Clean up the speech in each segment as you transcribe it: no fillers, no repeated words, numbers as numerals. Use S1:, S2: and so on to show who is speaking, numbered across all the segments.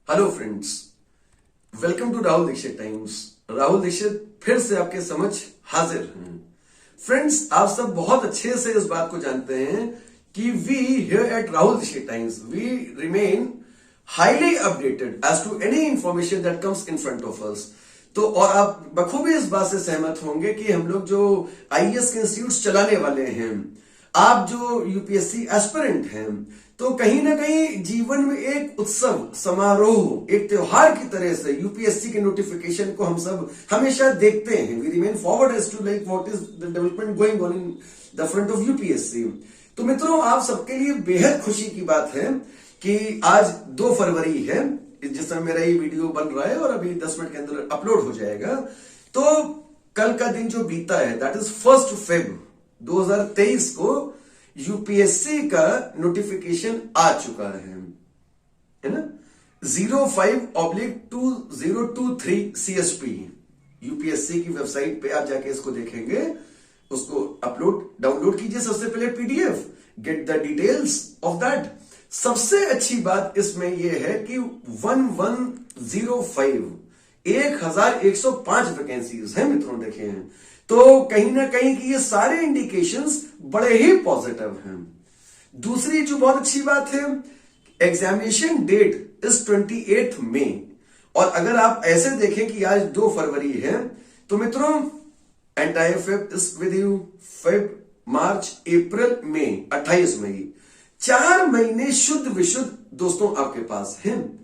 S1: Hello friends, welcome to Rahul Dikshit times. Rahul Dikshit फिर से आपके समक्ष हाजिर हैं। फ्रेंड्स, आप सब बहुत अच्छे से इस बात को जानते हैं कि we here at Rahul Dikshit times we remain highly updated as to any information that comes in front of us. तो और आप बखूबी इस बात से सहमत होंगे कि हम लोग जो आईएएस के इंस्टीट्यूट चलाने वाले हैं, आप जो यूपीएससी एस्पिरेंट हैं, तो कहीं ना कहीं जीवन में एक उत्सव समारोह, एक त्योहार की तरह से यूपीएससी के नोटिफिकेशन को हम सब हमेशा देखते हैं। We remain forward as to like what is the development going on in the front of UPSC. तो मित्रों, आप सबके लिए बेहद खुशी की बात है कि आज 2 फरवरी है, जिस समय मेरा ये वीडियो बन रहा है और अभी 10 मिनट के अंदर अपलोड हो जाएगा। तो कल का दिन जो बीता है, दैट इज 1 Feb 2023 को यूपीएससी का नोटिफिकेशन आ चुका है ना। 05/2023 CSP यूपीएससी की वेबसाइट पे आप जाके इसको देखेंगे, उसको डाउनलोड कीजिए। सबसे पहले PDF, get the details of that. सबसे अच्छी बात इसमें यह है कि 1105 वैकेंसीज है मित्रों, देखे हैं। तो कहीं ना कहीं की ये सारे इंडिकेशंस बड़े ही पॉजिटिव हैं। दूसरी जो बहुत अच्छी बात है, एग्जामिनेशन डेट इज 28 मई। और अगर आप ऐसे देखें कि आज 2 फरवरी है, तो मित्रों entire Feb is with you. Feb, March, April, मई, 28 मई, 4 महीने शुद्ध विशुद्ध दोस्तों आपके पास हैं।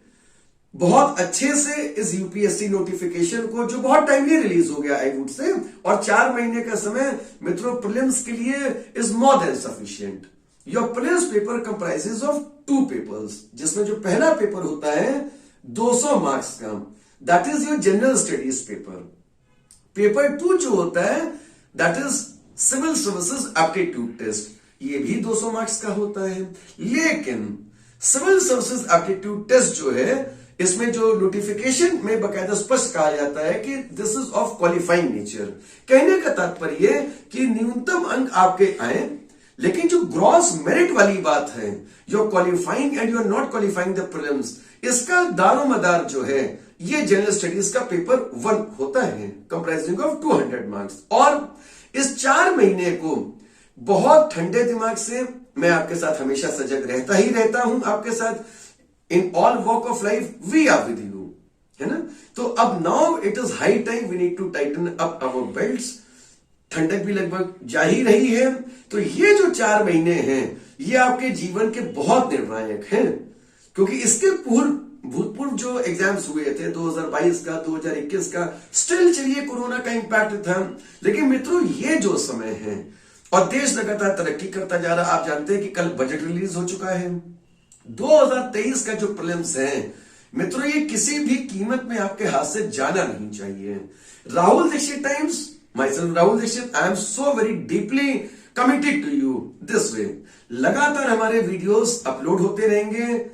S1: बहुत अच्छे से इस यूपीएससी नोटिफिकेशन को, जो बहुत टाइमली रिलीज हो गया आई वुड से, और 4 महीने का समय मित्रों प्रीलिम्स के लिए is more than sufficient. Your prelims paper comprises of 2 papers, जिसमें जो पहला पेपर होता है 200 मार्क्स का, that is your general studies paper. Paper 2 जो होता है that is civil services aptitude test, ये भी 200 मार्क्स का होता है। लेकिन सिविल सर्विसेज एप्टीट्यूड टेस्ट जो है, इसमें जो नोटिफिकेशन में बकायदा स्पष्ट कहा जाता है कि this is of qualifying nature. कहने का तात्पर्य कि न्यूनतम अंक आपके आए, लेकिन जो ग्रॉस मेरिट वाली बात है, you are qualifying and you are not qualifying the prelims, इसका दारोमदार जो है ये जनरल स्टडीज का पेपर 1 होता है, कंप्राइजिंग ऑफ 200 मार्क्स। और इस 4 महीने को बहुत ठंडे दिमाग से मैं आपके साथ हमेशा सजग रहता ही रहता हूं, आपके साथ in all walk of life we are with you, है ना। तो अब now it is high time we need to tighten up our belts. ठंडक भी लगभग जा ही रही है, तो ये जो 4 महीने हैं ये आपके जीवन के बहुत निर्णायक हैं, क्योंकि इसके भूतपूर्व जो एग्जाम्स हुए थे 2022 का, 2021 का, स्टिल चलिए कोरोना का इंपैक्ट था, लेकिन मित्रों ये जो समय है और देश लगातार तरक्की करता जा रहा। आप जानते हैं कि कल बजट रिलीज हो चुका है। 2023 का जो प्रीलिम्स है मित्रों, ये किसी भी कीमत में आपके हाथ से जाना नहीं चाहिए। Rahul Dikshit times, myself Rahul Dikshit, I am so very deeply committed to you this way. लगातार हमारे वीडियोस अपलोड होते रहेंगे।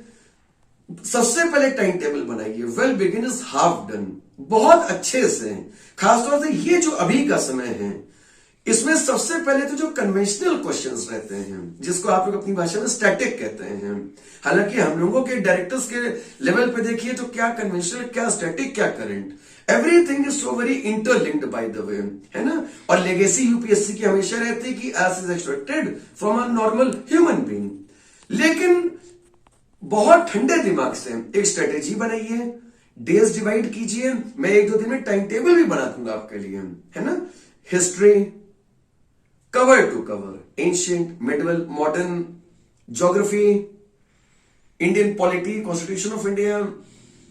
S1: सबसे पहले टाइम टेबल बनाइए, well begin is half done, बहुत अच्छे से। खासतौर से ये जो अभी का समय है, इसमें सबसे पहले तो जो कन्वेंशनल क्वेश्चंस रहते हैं, जिसको आप लोग अपनी भाषा में स्टैटिक कहते हैं, हालांकि हम लोगों के डायरेक्टर्स के लेवल पे देखिए तो क्या कन्वेंशनल, क्या स्टैटिक, क्या current, everything is so very interlinked by the way, है ना। और लेगेसी यूपीएससी की हमेशा रहती है कि as is expected from a normal human being. लेकिन बहुत ठंडे दिमाग से एक स्ट्रेटेजी बनाइए, डेज डिवाइड कीजिए। मैं 1-2 दिन में टाइम टेबल भी बना दूंगा आपके लिए, है ना। History cover to cover, ancient, medieval, modern, geography, Indian polity, constitution of India,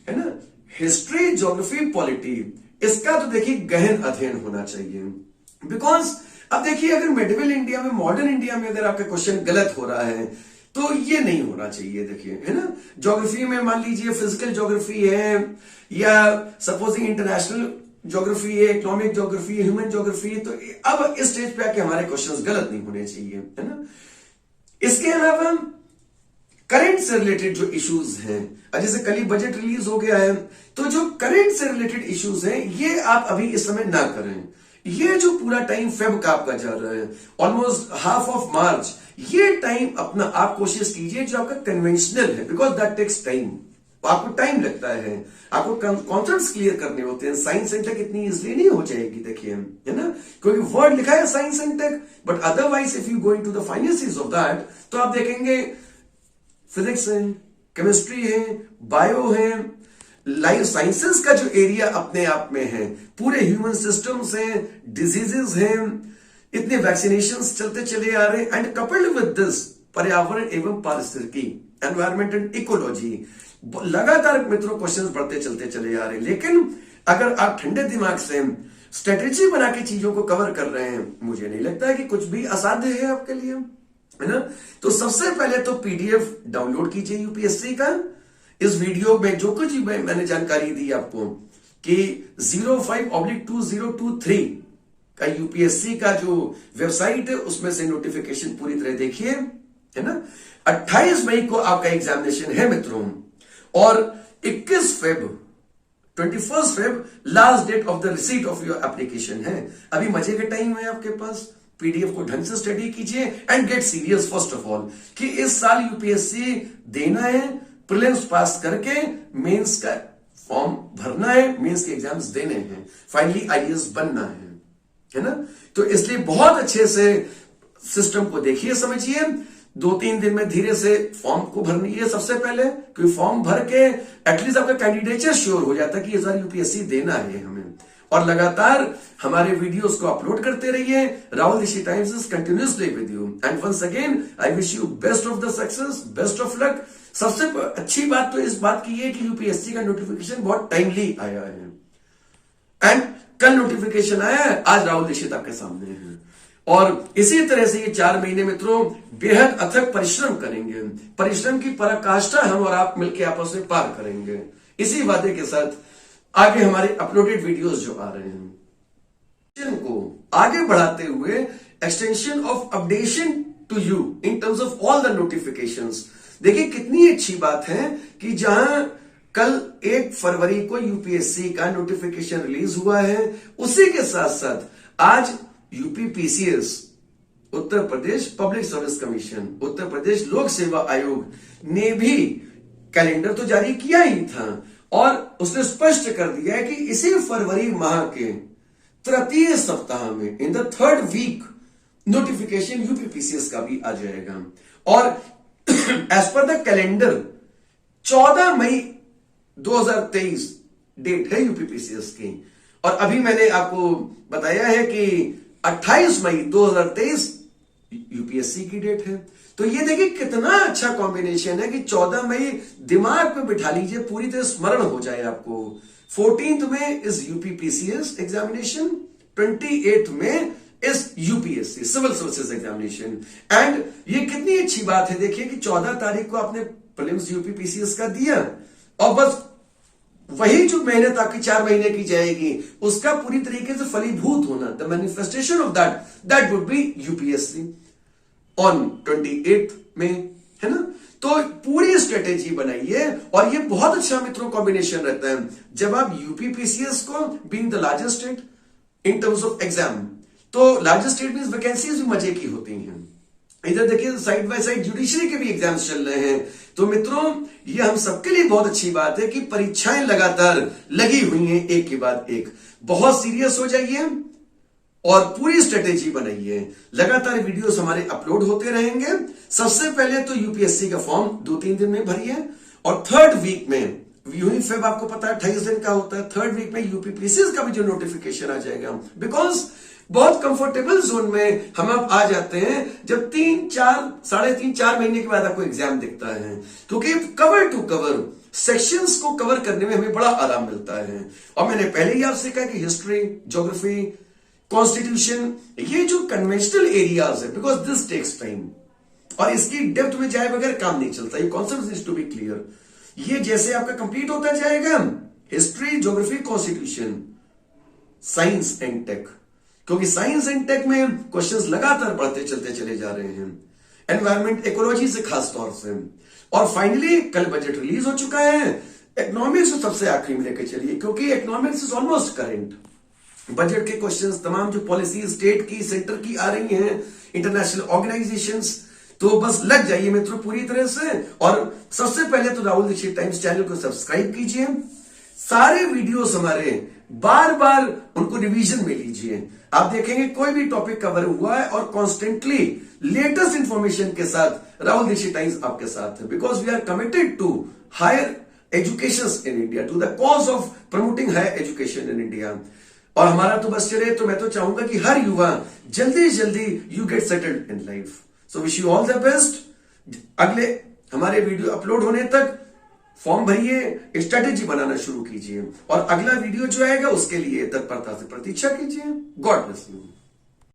S1: है ना। हिस्ट्री, ज्योग्राफी, पॉलिटी, इसका तो देखिए गहन अध्ययन होना चाहिए। बिकॉज अब देखिए, अगर मिडिवल इंडिया में, मॉडर्न इंडिया में अगर आपका क्वेश्चन गलत हो रहा है तो ये नहीं होना चाहिए, देखिए, है ना। ज्योग्राफी में मान लीजिए फिजिकल ज्योग्राफी है, या सपोजिंग इंटरनेशनल ज्योग्राफी है, इकोनॉमिक ज्योग्राफी है, ह्यूमन ज्योग्राफी है, तो अब इस स्टेज पे आके हमारे क्वेश्चंस गलत नहीं होने चाहिए, है ना। इसके अलावा करंट से रिलेटेड जो इश्यूज हैं, जैसे कल ही बजट रिलीज हो गया है, तो जो करंट से रिलेटेड इश्यूज हैं ये आप अभी इस समय ना करें। ये जो पूरा टाइम फेब का आपका चल रहा है, ऑलमोस्ट हाफ ऑफ मार्च, ये टाइम अपना आप कोशिश कीजिए जो आपका कन्वेंशनल है, बिकॉज दैट टेक्स टाइम। आपको टाइम लगता है, आपको कॉन्सेप्ट्स क्लियर करने होते हैं। साइंस एंड टेक इतनी इजिली नहीं हो जाएगी, देखिए, है ना, क्योंकि वर्ड लिखा है science and tech, but otherwise if you go into the finances of that, तो आप देखेंगे फिजिक्स है, केमिस्ट्री है, बायो है, लाइफ साइंसेस का जो एरिया अपने आप में है, पूरे ह्यूमन सिस्टम्स हैं, डिजीजेस हैं, इतने वैक्सीनेशंस चलते चले आ रहे हैं, एंड कपल्ड विद दिस पर्यावरण एवं पारिस्थितिकी, एनवायरमेंट एंड इकोलॉजी, लगातार मित्रों क्वेश्चंस बढ़ते चलते चले आ रहे हैं। लेकिन अगर आप ठंडे दिमाग से स्ट्रेटेजी बना के चीजों को कवर कर रहे हैं, मुझे नहीं लगता है कि कुछ भी असाध्य है आपके लिए, है ना। तो सबसे पहले तो पीडीएफ डाउनलोड कीजिए यूपीएससी का। इस वीडियो में जो कुछ भी मैंने जानकारी दी आपको कि 05/2023 का यूपीएससी का जो वेबसाइट है उसमें से नोटिफिकेशन पूरी तरह देखिए, है ना। 28 मई को आपका एग्जामिनेशन है मित्रों, और 21 Feb last date of the receipt of your application है। अभी मजे के टाइम है आपके पास, पीडीएफ को ढंग से स्टडी कीजिए and get serious first of all कि इस साल यूपीएससी देना है, प्रीलिम्स पास करके मेंस का फॉर्म भरना है, मेंस के एग्जाम्स देने हैं, फाइनली आईएएस बनना है ना। तो इसलिए बहुत अच्छे से सिस्टम को देखिए, समझिए। 2-3 दिन में धीरे से फॉर्म को भरनी है सबसे पहले, क्योंकि फॉर्म भर के एटलीस्ट आपका कैंडिडेचर श्योर हो जाता है कि इस बार यूपीएससी देना है हमें। और लगातार हमारे वीडियोस को अपलोड करते रहिए। Rahul Rishi Times is continuously with you, and once again I wish you best of the success, best of luck. सबसे अच्छी बात तो इस बात की है कि यूपीएससी का नोटिफिकेशन बहुत टाइमली आया है, एंड कल नोटिफिकेशन आया है, आज राहुल ऋषि आपके सामने है। और इसी तरह से ये 4 महीने मित्रों बेहद अथक परिश्रम करेंगे, परिश्रम की पराकाष्ठा हम और आप मिलकर आपस में पार करेंगे, इसी वादे के साथ आगे हमारे अपलोडेड वीडियोस जो आ रहे हैं को आगे बढ़ाते हुए extension of updation to you in terms of all the notifications. देखिए कितनी अच्छी बात है कि जहां कल 1 फरवरी को यूपीएससी का नोटिफिकेशन रिलीज हुआ है, उसी के साथ साथ आज UPPCS, Uttar Pradesh public service commission, Uttar Pradesh लोक सेवा आयोग ने भी कैलेंडर तो जारी किया ही था, और उसने स्पष्ट कर दिया है कि इसी फरवरी माह के तृतीय सप्ताह में, in the 3rd week, notification UPPCS का भी आ जाएगा। और एज पर द कैलेंडर 14 मई 2023 डेट है यूपीपीसीएस की, और अभी मैंने आपको बताया है कि 28 मई 2023 यूपीएससी की डेट है। तो ये देखिए कितना अच्छा कॉम्बिनेशन है कि 14 मई दिमाग पे बिठा लीजिए, पूरी तरह स्मरण हो जाए आपको। 14th में इज यूपीपीसीएस एग्जामिनेशन, 28th में is UPSC civil services examination. And ये कितनी अच्छी बात है, देखिए कि 14 तारीख को आपने प्रीलिम्स यूपीपीसीएस का दिया, और बस वही जो मेहनत आपकी 4 महीने की जाएगी उसका पूरी तरीके से फलीभूत होना, the manifestation of that would be UPSC on 28th में, है ना। तो पूरी स्ट्रेटेजी बनाइए, और ये बहुत अच्छा मित्रों कॉम्बिनेशन रहता है जब आप यूपीपीसीएस को being the largest state in terms of exam, तो लार्जेस्ट स्टेट मींस वैकेंसीज भी मजे की होती हैं। इधर देखिए साइड बाय साइड जुडिशरी के भी एग्जाम्स चल रहे हैं। तो मित्रों ये हम सबके लिए बहुत अच्छी बात है कि परीक्षाएं लगातार लगी हुई हैं, एक के बाद एक। बहुत सीरियस हो जाइए और पूरी स्ट्रेटेजी बनाइए। लगातार वीडियोस हमारे अपलोड होते रहेंगे। सबसे पहले तो यूपीएससी का फॉर्म 2-3 दिन में भरिए, और 3rd वीक में, यूं फेब आपको पता है 28 दिन का होता है, 3rd वीक में यूपीपीसीएस का भी जो नोटिफिकेशन आ जाएगा। बिकॉज बहुत कंफर्टेबल जोन में हम अब आ जाते हैं जब 3-4 महीने के बाद आपको एग्जाम दिखता है, क्योंकि कवर टू कवर सेक्शंस को कवर करने में हमें बड़ा आराम मिलता है। और मैंने पहले ही आपसे कहा कि हिस्ट्री, ज्योग्राफी, कॉन्स्टिट्यूशन, ये जो कन्वेंशनल एरियाज है, बिकॉज दिस टेक्स टाइम, और इसकी डेप्थ में जाए बगैर काम नहीं चलता। ये concept needs to be clear. ये जैसे आपका कंप्लीट होता जाएगा, history, geography, constitution, science and tech, क्योंकि साइंस एंड टेक में क्वेश्चंस लगातार बढ़ते चलते चले जा रहे हैं, एनवायरमेंट, इकोलॉजी से खास तौर से। और फाइनली कल बजट रिलीज हो चुका है। इकोनॉमिक्स को सबसे आखिरी में लेकर चलिए, क्योंकि economics is almost current. Budget के क्वेश्चंस, तमाम जो पॉलिसी स्टेट की, सेंटर की आ रही हैं, इंटरनेशनल ऑर्गेनाइजेशंस, तो बस लग जाइए मित्रों पूरी तरह से। और सबसे पहले तो राहुल दीक्षित टाइम्स चैनल को सब्सक्राइब कीजिए, सारे वीडियोस हमारे बार बार उनको रिवीजन में लीजिए। आप देखेंगे कोई भी टॉपिक कवर हुआ है और कॉन्स्टेंटली लेटेस्ट इंफॉर्मेशन के साथ राहुल दीक्षित टाइम्स आपके साथ है, because we are committed to higher education in India, to the cause of promoting higher education in India. और हमारा तो बस चले तो मैं तो चाहूंगा कि हर युवा जल्दी जल्दी you get settled in life. So wish you all the best. अगले हमारे वीडियो अपलोड होने तक फॉर्म भरिए, स्ट्रेटेजी बनाना शुरू कीजिए और अगला वीडियो जो आएगा उसके लिए तत्परता से प्रतीक्षा कीजिए। God bless you.